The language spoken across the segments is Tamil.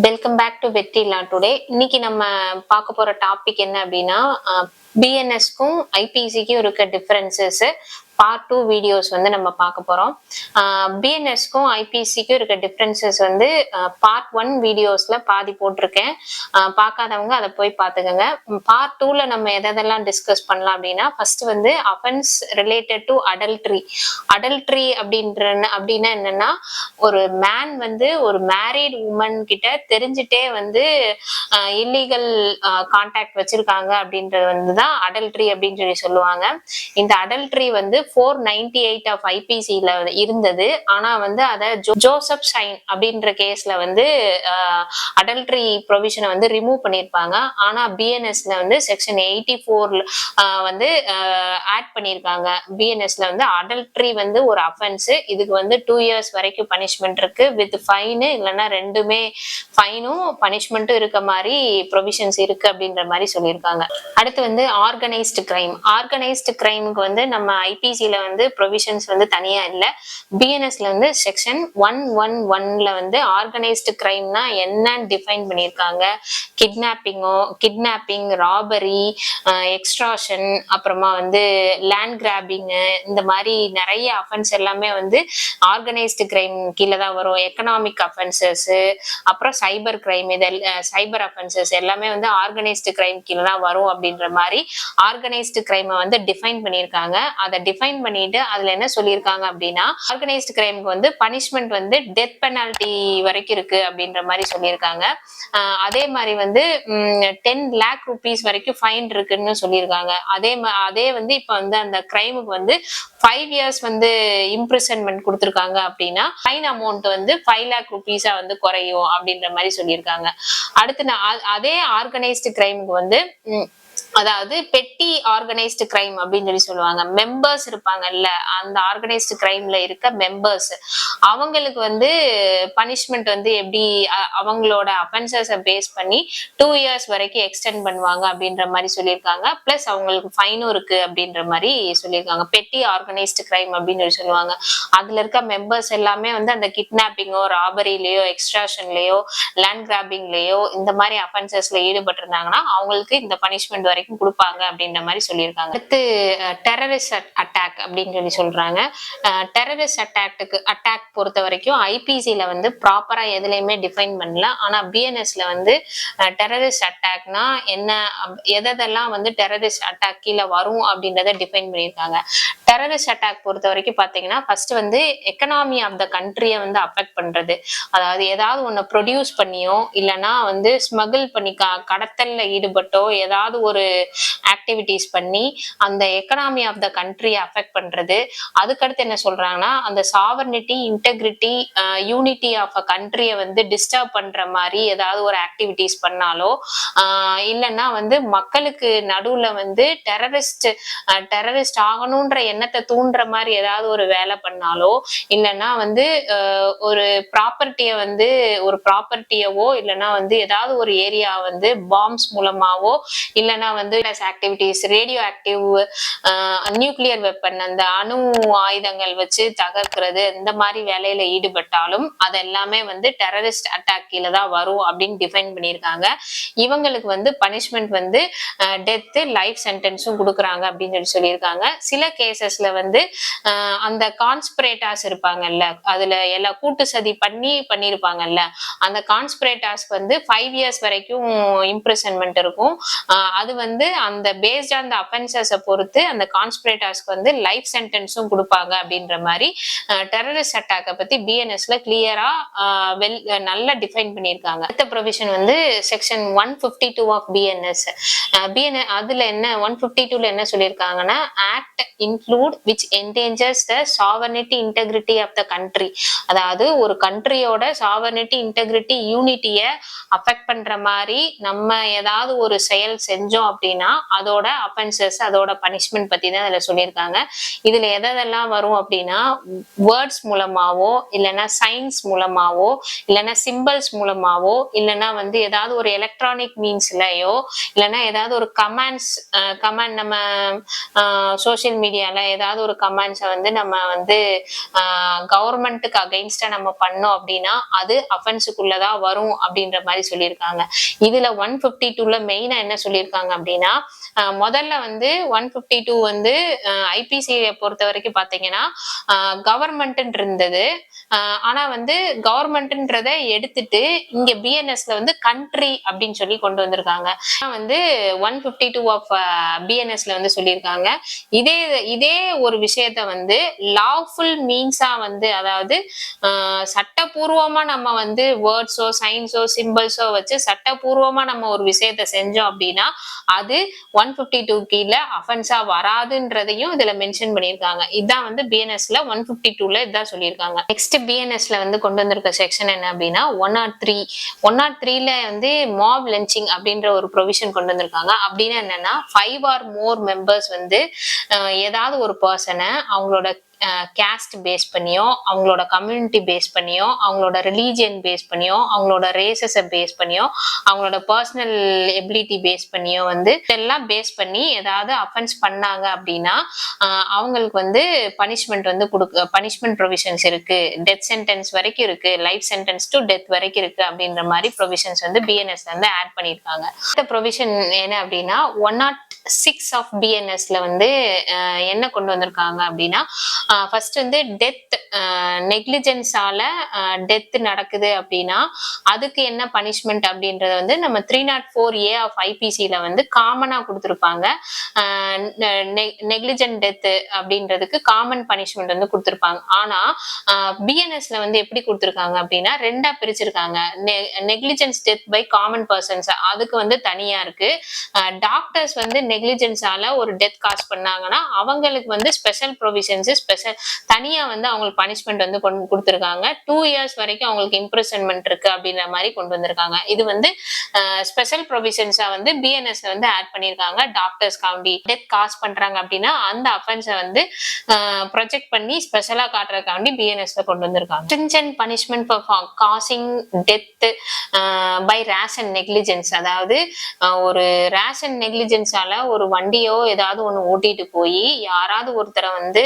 வெல்கம் பேக் டு வெற்றிலா டுடே. இன்னைக்கு நம்ம பார்க்க போற டாபிக் என்ன அப்படின்னா, பிஎன்எஸ்க்கும் ஐபிசிக்கும் இருக்க டிஃபரன்சஸ் பார்ட் 2 வீடியோஸ் வந்து நம்ம பார்க்க போறோம். பிஎன்எஸ்க்கும் ஐபிசிக்கும் இருக்க டிஃபரன்சஸ் வந்து பார்ட் 1 வீடியோஸ்ல பாதி போட்டிருக்கேன். பார்க்காதவங்க அதை போய் பார்த்துக்கோங்க. பார்ட் 2ல நம்ம எதெல்லாம் டிஸ்கஸ் பண்ணலாம் அப்படின்னா, ஃபர்ஸ்ட் வந்து offence related to adultery. Adultery அப்படின்னா என்னன்னா, ஒரு மேன் வந்து ஒரு மேரிட் உமன் கிட்ட தெரிஞ்சுட்டே வந்து இல்லீகல் கான்டாக்ட் வச்சிருக்காங்க அப்படின்றது வந்து தான் அடல்ட்ரி அப்படின்னு சொல்லி சொல்லுவாங்க. இந்த அடல்ட்ரி வந்து 498 ஆஃப் ஐபிசில இருந்தது. ஆனா வந்து அத ஜோசப் ஷைன் அப்படின்ற கேஸ்ல வந்து அடல்ட்ரி ப்ரொவிஷனை வந்து ரிமூவ் பண்ணிருப்பாங்க. ஆனா பிஎன்எஸ்ல வந்து செக்ஷன் 84 வந்து ஆட் பண்ணிருக்காங்க. பிஎன்எஸ்ல வந்து அடல்ட்ரி வந்து ஒரு அஃபென்ஸ். இதுக்கு வந்து 2 இயர்ஸ் வரைக்கும் பனிஷ்மெண்ட் இருக்கு வித் ஃபைன், இல்லைன்னா ரெண்டுமே ஃபைனும் பனிஷ்மெண்ட்டும் இருக்க மாதிரி ப்ரொவிஷன்ஸ் இருக்கு அப்படின்ற மாதிரி சொல்லியிருக்காங்க. அடுத்து வந்து ஆர்கனைஸ்டு கிரைம். ஆர்கனைஸ்டு கிரைமுக்கு வந்து நம்ம ஐபிசில வந்து ப்ரொவிஷன்ஸ் வந்து தனியா இல்லை. பிஎன்எஸ்ல வந்து செக்ஷன் 111ல வந்து ஆர்கனைஸ்டு கிரைம்னா என்னன்னு டிஃபைன் பண்ணியிருக்காங்க. கிட்னாப்பிங், ராபரி, எக்ஸ்ட்ராஷன், அப்புறமா வந்து லேண்ட் கிராபிங், இந்த மாதிரி நிறைய அஃபென்ஸ் எல்லாமே வந்து ஆர்கனைஸ்டு கிரைம் கீழே தான் வரும். எக்கனாமிக் அஃபென்சஸ், அப்புறம் சைபர் கிரைம், சைபர் அஃபென்சஸ் எல்லாமே வந்து ஆர்கனைஸ்டு கிரைம் கீழே தான் வரும் அப்படின்ற மாதிரி ஆர்கனைஸ்டு கிரைமை வந்து டிஃபைன் பண்ணியிருக்காங்க. அதை டிஃபைன் பண்ணிட்டு அதுல என்ன சொல்லியிருக்காங்க அப்படின்னா, ஆர்கனைஸ்டு கிரைமுக்கு வந்து பனிஷ்மெண்ட் வந்து டெத் பெனால்டி வரைக்கும் இருக்கு அப்படின்ற மாதிரி சொல்லியிருக்காங்க. அதே மாதிரி வந்து 10 lakh rupees வரைக்கும் ஃபைன் இருக்குன்னு சொல்லியிருக்காங்க. அதே வந்து இப்ப வந்து அந்த கிரைமுக்கு வந்து 5 years வந்து இம்ப்ரிசன்மெண்ட் கொடுத்துருக்காங்க அப்படின்னா ஃபைன் அமௌண்ட் வந்து 5 lakh rupees வந்து குறையும் அப்படின்ற மாதிரி சொல்லியிருக்காங்க. அடுத்து அதே ஆர்கனைஸ்டு கிரைமுக்கு வந்து அதாவது பெட்டி ஆர்கனைஸ்டு கிரைம் அப்படின்னு சொல்லி சொல்லுவாங்க. மெம்பர்ஸ் இருப்பாங்கல்ல, அந்த ஆர்கனைஸ்டு கிரைம்ல இருக்க மெம்பர்ஸ், அவங்களுக்கு வந்து பனிஷ்மெண்ட் வந்து எப்படி அவங்களோட அஃபென்சஸை பேஸ் பண்ணி 2 years வரைக்கும் எக்ஸ்டெண்ட் பண்ணுவாங்க அப்படின்ற மாதிரி சொல்லியிருக்காங்க. பிளஸ் அவங்களுக்கு ஃபைனும் இருக்கு அப்படின்ற மாதிரி சொல்லியிருக்காங்க. பெட்டி ஆர்கனைஸ்டு கிரைம் அப்படின்னு சொல்லி சொல்லுவாங்க. அதுல இருக்க மெம்பர்ஸ் எல்லாமே வந்து அந்த கிட்னாப்பிங்கோ, ராபரிலேயோ, எக்ஸ்ட்ராஷன்லயோ, லேண்ட் கிராபிங்லயோ இந்த மாதிரி அஃபென்சஸ்ல ஈடுபட்டிருந்தாங்கன்னா அவங்களுக்கு இந்த பனிஷ்மெண்ட் வரைக்கும் கொடுப்பாங்க அப்படின்ற மாதிரி சொல்லியிருக்காங்க. அடுத்து டெரரிஸ்ட் அட்டாக் அப்படின்னு சொல்லி சொல்றாங்க. டெரரிஸ்ட் அட்டாக் பொறுத்த வரைக்கும் ஐபிசில வந்து ப்ராப்பரா எதுலையுமே டிஃபைன் பண்ணல. ஆனா பிஎன்எஸ்ல வந்து டெரரிஸ்ட் அட்டாக்னா என்ன, எதெல்லாம் வந்து டெரரிஸ்ட் அட்டாக் கீழே வரும் அப்படின்றத டிஃபைன் பண்ணியிருக்காங்க. டெரரிஸ்ட் அட்டாக் பொறுத்த வரைக்கும் பாத்தீங்கன்னா, ஃபர்ஸ்ட் வந்து எக்கனாமி ஆஃப் த கண்ட்ரியை வந்து அஃபெக்ட் பண்றது. அதாவது ஏதாவது ஒண்ணு ப்ரொடியூஸ் பண்ணியோ, இல்லைன்னா வந்து ஸ்மகிள் பண்ணி கடத்தல்ல ஈடுபட்டோ ஏதாவது ஒரு ஆக்டிவிட்டிஸ் பண்ணி அந்த எக்கனாமி ஆஃப் த கண்ட்ரியை அஃபெக்ட் பண்றது. அதுக்கடுத்து என்ன சொல்றாங்கன்னா, அந்த sovereignty, integrity, unity of a கண்ட்ரியை வந்து டிஸ்டர்ப் பண்ற மாதிரி ஏதாவது ஒரு ஆக்டிவிட்டிஸ் பண்ணாலோ, இல்லைன்னா வந்து மக்களுக்கு நடுவுல வந்து டெரரிஸ்ட் ஆகணும்ன்ற எண்ணத்தை தூண்டுற மாதிரி ஏதாவது ஒரு வேலை பண்ணாலோ, இல்லைன்னா வந்து ஒரு ப்ராப்பர்ட்டியவோ இல்லைன்னா வந்து ஏதாவது ஒரு ஏரியா வந்து பாம்ஸ் மூலமாவோ, இல்லைன்னா வந்து activities, radio active, nuclear weapon, அந்த அணு ஆயுதங்கள் வச்சு தகர்க்கிறது, இந்த மாதிரி வேலையில ஈடுபட்டாலும் அதெல்லாமே வந்து டெரரிஸ்ட் அட்டாக் கீழே தான் வரும் அப்படின்னு டிஃபைன் பண்ணியிருக்காங்க. இவங்களுக்கு வந்து பனிஷ்மெண்ட் வந்து டெத், லைஃப் சென்டென்ஸும் கொடுக்குறாங்க அப்படின்னு சொல்லியிருக்காங்க. சில கேசஸ்ல வந்து அந்த கான்ஸ்பிரேட்டாஸ் இருப்பாங்கல்ல, அதுல எல்லா கூட்டு சதி பண்ணிருப்பாங்கல்ல, அந்த கான்ஸ்பிரேட்டாஸ்க்கு வந்து 5 years வரைக்கும் இம்ப்ரிசன்மெண்ட் இருக்கும். அது வந்து அந்த பேஸ்ட் ஆன் த அஃபென்சஸை பொறுத்து அந்த கான்ஸ்பிரேட்டர்ஸ்க்கு வந்து லைஃப் சென்டென்ஸும் கொடுப்பாங்க அப்படின்ற மாதிரி டெரரிஸ்ட் அட்டாக்கை பத்தி பிஎன்எஸ்ல கிளியரா நல்லா டிஃபைன் பண்ணியிருக்காங்க. அடுத்த ப்ரொவிஷன் வந்து செக்ஷன் 152 ஆஃப் பிஎன்எஸ். அதுல என்ன 152ல என்ன சொல்லியிருக்காங்கன்னா, act include which endangers the sovereignty, integrity of the country. அதாவது ஒரு கண்ட்ரியோட சாவர்னிட்டி, இன்டெகிரிட்டி, யூனிட்டியை அஃபெக்ட் பண்ற மாதிரி நம்ம ஏதாவது ஒரு செயல் செஞ்சோம் அப்படின்னா அதோட அஃபென்சஸ், அதோட பனிஷ்மெண்ட் பத்தி தான் அதுல சொல்லியிருக்காங்க. இதுல எதெல்லாம் வரும் அப்படின்னா, வேர்ட்ஸ் மூலமாவோ, இல்லைன்னா சயின்ஸ் மூலமாவோ, இல்லைன்னா சிம்பிள்ஸ் மூலமாவோ, இல்லைன்னா வந்து ஏதாவது ஒரு எலக்ட்ரானிக் மீன்ஸ்லயோ, இல்லைன்னா ஏதாவது ஒரு கமாண்ட் நம்ம சோசியல் மீடியால ஏதாவது ஒரு கமெண்ட்ஸை வந்து நம்ம வந்து கவர்மெண்ட்டுக்கு அகைன்ஸ்டா நம்ம பண்ணோம் அப்படின்னா அது அஃபென்ஸுக்குள்ளதான் வரும் அப்படின்ற மாதிரி சொல்லியிருக்காங்க. இதுல 152ல மெயினா என்ன சொல்லியிருக்காங்க அப்படின்னா முதல்ல வந்து 152 வந்து ஐபிசியை பொறுத்த வரைக்கும் பாத்தீங்கன்னா கவர்மெண்ட் இருந்தது. ஆனா வந்து கவர்மெண்ட்ன்றத எடுத்துட்டு இங்க பிஎன்எஸ்ல வந்து கண்ட்ரி அப்படின்னு சொல்லி கொண்டு வந்திருக்காங்க. வந்து 152 ஆஃப் பிஎன்எஸ்ல வந்து சொல்லியிருக்காங்க. இதே இதே ஒரு விஷயத்த வந்து லாஃபுல் மீன்ஸா வந்து அதாவது சட்டபூர்வமா நம்ம வந்து வேர்ட்ஸோ சயின்ஸோ சிம்பிள்ஸோ வச்சு சட்டபூர்வமா நம்ம ஒரு விஷயத்த செஞ்சோம் அப்படின்னா அது 152 கீழே அஃபென்ஸா வராதுன்றதையும் இதுல மென்ஷன் பண்ணியிருக்காங்க. இதான் வந்து பிஎன்எஸ்ல 152ல இதான் சொல்லியிருக்காங்க. நெக்ஸ்ட் பிஎன்எஸ்ல வந்து கொண்டு வந்திருக்க செக்ஷன் என்ன அப்படின்னா 103ல வந்து மாப் லென்ச்சிங் அப்படின்ற ஒரு ப்ரொவிஷன் கொண்டு வந்திருக்காங்க. அப்படின்னா என்னன்னா 5 ஆர் மோர் மெம்பர்ஸ் வந்து ஏதாவது ஒரு பர்சனை அவங்களோட கேஸ்ட் பேஸ் பண்ணியோ அவங்களோட கம்யூனிட்டி பேஸ் பண்ணியோ அவங்களோட ரிலீஜியன் பேஸ் பண்ணியோ அவங்களோட ரேசஸை பேஸ் பண்ணியோ அவங்களோட பர்சனல் எபிலிட்டி பேஸ் பண்ணியோ வந்து இதெல்லாம் பேஸ் பண்ணி ஏதாவது அஃபென்ஸ் பண்ணாங்க அப்படின்னா அவங்களுக்கு வந்து பனிஷ்மெண்ட் வந்து பனிஷ்மெண்ட் ப்ரொவிஷன்ஸ் இருக்கு. டெத் சென்டென்ஸ் வரைக்கும் இருக்கு, லைஃப் சென்டென்ஸ் டு டெத் வரைக்கும் இருக்கு அப்படின்ற மாதிரி ப்ரொவிஷன்ஸ் வந்து பிஎன்எஸ் வந்து ஆட் பண்ணியிருக்காங்க. இந்த ப்ரொவிஷன் என்ன அப்படின்னா 106 ஆஃப் பிஎன்எஸ்ல வந்து என்ன கொண்டு வந்திருக்காங்க அப்படின்னா ஃபர்ஸ்ட் வந்து டெத் நெக்லிஜென்ஸால டெத் நடக்குது அப்படின்னா அதுக்கு என்ன பனிஷ்மெண்ட் அப்படின்றத வந்து நம்ம 304A ஆஃப் ஐபிசில வந்து காமனா கொடுத்துருப்பாங்க. நெக்லிஜென்ட் டெத் அப்படின்றதுக்கு காமன் பனிஷ்மெண்ட் வந்து கொடுத்துருப்பாங்க. ஆனா பிஎன்எஸ்ல வந்து எப்படி கொடுத்துருக்காங்க அப்படின்னா ரெண்டா பிரிச்சிருக்காங்க. Negligence death by common persons அதுக்கு வந்து தனியா இருக்கு. டாக்டர்ஸ் வந்து நெக்லிஜென்ஸால ஒரு டெத் காஸ் பண்ணாங்கன்னா அவங்களுக்கு வந்து ஸ்பெஷல் ப்ரொவிஷன்ஸ் ஸ்பெஷல் தனியா வந்து அவங்களுக்கு பனிஷ்மெண்ட் வந்து கொடுத்துருக்காங்க. 2 இயர்ஸ் வரைக்கும் அவங்களுக்கு இம்ப்ரிசன்மெண்ட் இருக்கு அப்படின்ற மாதிரி கொண்டு வந்திருக்காங்க. இது வந்து ஸ்பெஷல் ப்ரொவிஷன்ஸா வந்து பிஎன்எஸ்ல வந்து ஆட் பண்ணிருக்காங்க. டாக்டர்ஸ் காண்டி டெத் காஸ் பண்றாங்க அப்படின்னா அந்த அஃபென்ஸை வந்து ப்ரொஜெக்ட் பண்ணி ஸ்பெஷலா காட்டுறதுக்காண்டி பிஎன்எஸ்ல கொண்டு வந்திருக்காங்க. Stringent punishment for causing death by rash and negligence அதாவது ஒரு ரேஷ் அண்ட் நெக்லிஜென்ஸால ஒரு வண்டியோ ஏதாவது ஒண்ணு ஓட்டிட்டு போய் யாராவது ஒருத்தரை வந்து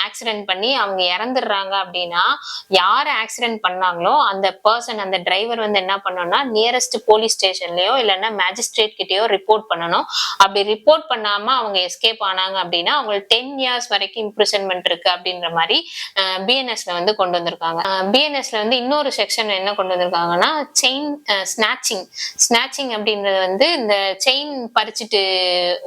ஆக்சிடென்ட் பண்ணி அவங்க இறந்துடுறாங்க அப்படின்னா யார் ஆக்சிடென்ட் பண்ணாங்களோ அந்த பர்சன் அந்த டிரைவர் வந்து என்ன பண்ணணும்னா நியரஸ்ட் போலீஸ் ஸ்டேஷன்லயோ இல்லைன்னா மேஜிஸ்ட்ரேட் கிட்டயோ ரிப்போர்ட் பண்ணணும். அப்படி ரிப்போர்ட் பண்ணாம அவங்க எஸ்கேப் ஆனாங்க அப்படின்னா அவங்களுக்கு 10 இயர்ஸ் வரைக்கும் இம்ப்ரிசன்மெண்ட் இருக்கு அப்படின்ற மாதிரி பிஎன்எஸ்ல வந்து கொண்டு வந்திருக்காங்க. பிஎன்எஸ்ல வந்து இன்னொரு செக்ஷன் என்ன கொண்டு வந்திருக்காங்கன்னா செயின் ஸ்நாச்சிங் அப்படின்றது வந்து இந்த செயின் பறிச்சுட்டு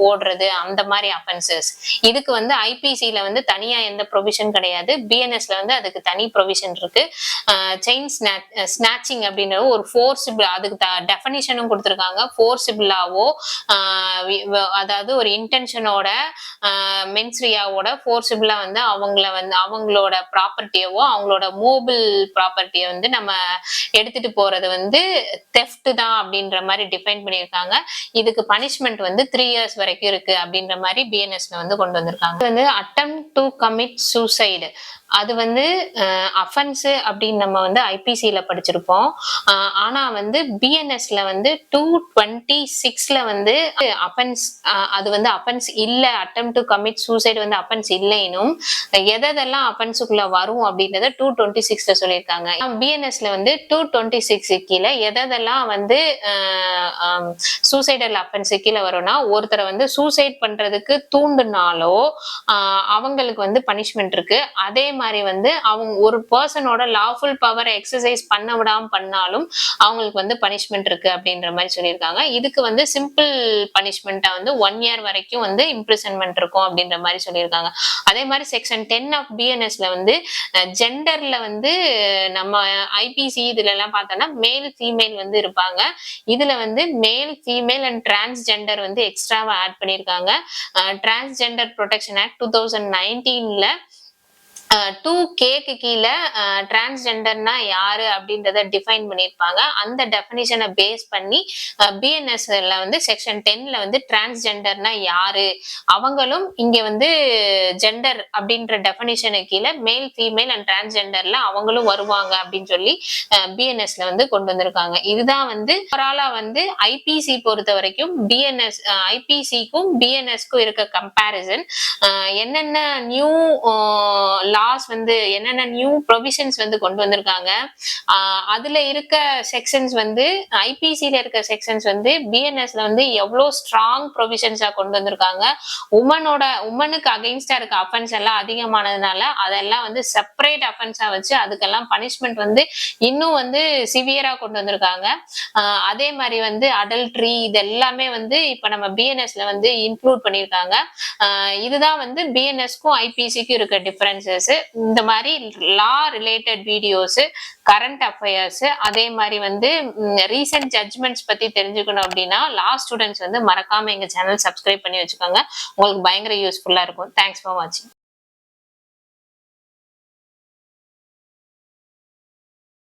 ஓடுறது அந்த மாதிரி அஃபென்சஸ். இதுக்கு வந்து ஐபிசில வந்து தனியா எந்த ப்ரொவிஷன் கிடையாது. பிஎன்எஸ்ல வந்து அதுக்கு தனி ப்ரொவிஷன் இருக்கு. செயின் ஸ்நாச்சிங் அப்படின்றது ஒரு ஃபோர்சிபிள் அதுக்கு டெஃபனிஷனும் கொடுத்துருக்காங்க. ஃபோர்சிபிளாவோ அதாவது ஒரு இன்டென்ஷனோட மென்ஸ்ரியாவோட ஃபோர்சிபிளா வந்து அவங்களோட ப்ராப்பர்ட்டியவோ அவங்களோட மூவபிள் ப்ராப்பர்ட்டியை வந்து நம்ம எடுத்துட்டு போறது வந்து தெஃப்ட் தான் அப்படின்ற மாதிரி டிஃபைன் பண்ணியிருக்காங்க. இதுக்கு பனிஷ்மெண்ட் வந்து 3 இயர்ஸ் வரைக்கும் இருக்கு அப்படின்ற மாதிரி பிஎன்எஸ்ல வந்து கொண்டு வந்திருக்காங்க. வந்து attempt to commit suicide அது வந்து அஃபென்ஸ் அப்படின்னு நம்ம வந்து ஐபிசில படிச்சிருப்போம். ஆனா வந்து பிஎன்எஸ்ல வந்து 226ல வந்து அஃபென்ஸ் அது வந்து அஃபென்ஸ் இல்ல. attempt to commit suicide வந்து அஃபென்ஸ் இல்லைனும் எதெல்லாம் அஃபென்ஸுக்குள்ள வரும் அப்படின்றத 226ல சொல்லியிருக்காங்க. பிஎன்எஸ்ல வந்து 226 கீழே எதெல்லாம் வந்து சூசைடல் அஃபென்ஸ் கீழே வரும்னா ஒருத்தரை வந்து சூசைட் பண்றதுக்கு தூண்டுனாலோ அவங்களுக்கு வந்து பனிஷ்மெண்ட் இருக்கு. அதே மாதிரி வந்து அவங்க ஒரு பர்சனோட லாஃபுல் பவரை எக்ஸசைஸ் பண்ண விடாம பண்ணாலும் அவங்களுக்கு வந்து பனிஷ்மெண்ட் இருக்கு அப்படின்ற மாதிரி சொல்லியிருக்காங்க. இதுக்கு வந்து சிம்பிள் பனிஷ்மெண்டா வந்து 1 இயர் வரைக்கும் வந்து இம்ப்ரிசன்மெண்ட் இருக்கும் அப்படின்ற மாதிரி சொல்லியிருக்காங்க. அதே மாதிரி செக்ஷன் 10 ஆஃப் பிஎன்எஸ்ல வந்து ஜெண்டர்ல வந்து நம்ம ஐபிசி இதுல எல்லாம் பார்த்தோம்னா மேல் ஃபீமேல் வந்து இருப்பாங்க. இதுல வந்து மேல் ஃபீமேல் அண்ட் டிரான்ஸ்ஜெண்டர் வந்து எக்ஸ்ட்ராவா ஆட் பண்ணியிருக்காங்க. டிரான்ஸ்ஜெண்டர் ப்ரொடெக்ஷன் ஆக்ட் 2019ல 2Kக்கு கீழே டிரான்ஸ்ஜெண்டர்னா யாரு அப்படின்றத டிஃபைன் பண்ணியிருப்பாங்க. அந்த டெஃபினிஷனை பேஸ் பண்ணி பிஎன்எஸ்ல வந்து செக்ஷன் 10ல வந்து டிரான்ஸ்ஜெண்டர்னா யாரு, அவங்களும் இங்க வந்து ஜெண்டர் அப்படின்ற டெஃபினிஷனுக்கு கீழே மேல், ஃபீமேல் அண்ட் டிரான்ஸ்ஜெண்டர்ல அவங்களும் வருவாங்க அப்படின்னு சொல்லி பிஎன்எஸ்ல வந்து கொண்டு வந்திருக்காங்க. இதுதான் வந்து ஓவராலா வந்து ஐபிசி பொறுத்த வரைக்கும் பிஎன்எஸ் ஐபிசிக்கும் பிஎன்எஸ்க்கும் இருக்க கம்பேரிசன். என்னென்ன நியூ லாஸ் வந்து என்னென்ன நியூ ப்ரொவிஷன்ஸ் வந்து கொண்டு வந்திருக்காங்க, அதுல இருக்க செக்ஷன்ஸ் வந்து ஐபிசில இருக்க செக்ஷன்ஸ் வந்து பிஎன்எஸ்ல வந்து எவ்வளவு ஸ்ட்ராங் ப்ரொவிஷன்ஸா கொண்டு வந்திருக்காங்க. உமனுக்கு அகைன்ஸ்டா இருக்க அஃபென்ஸ் எல்லாம் அதிகமானதுனால அதெல்லாம் வந்து செப்பரேட் அஃபென்ஸா வச்சு அதுக்கெல்லாம் பனிஷ்மெண்ட் வந்து இன்னும் வந்து சிவியரா கொண்டு வந்திருக்காங்க. அதே மாதிரி வந்து அடல்ட்ரி இது எல்லாமே வந்து இப்ப நம்ம பிஎன்எஸ்ல வந்து இன்க்ளூட் பண்ணியிருக்காங்க. இதுதான் வந்து பிஎன்எஸ்க்கும் ஐபிசிக்கும் இருக்க டிஃபரன்சஸ். இந்த மாதிரி லா ரிலேட்டட் வீடியோஸ், கரண்ட் அஃபேர்ஸ், அதே மாதிரி வந்து ரீசெண்ட் ஜட்ஜ்மெண்ட்ஸ் பத்தி தெரிஞ்சுக்கணும் அப்படின்னா லா ஸ்டூடெண்ட்ஸ் வந்து மறக்காம எங்க சேனல் சப்ஸ்கிரைப் பண்ணி வச்சுக்கோங்க. உங்களுக்கு பயங்கர யூஸ்ஃபுல்லா இருக்கும். தேங்க்ஸ் ஃபார் வாட்சிங்.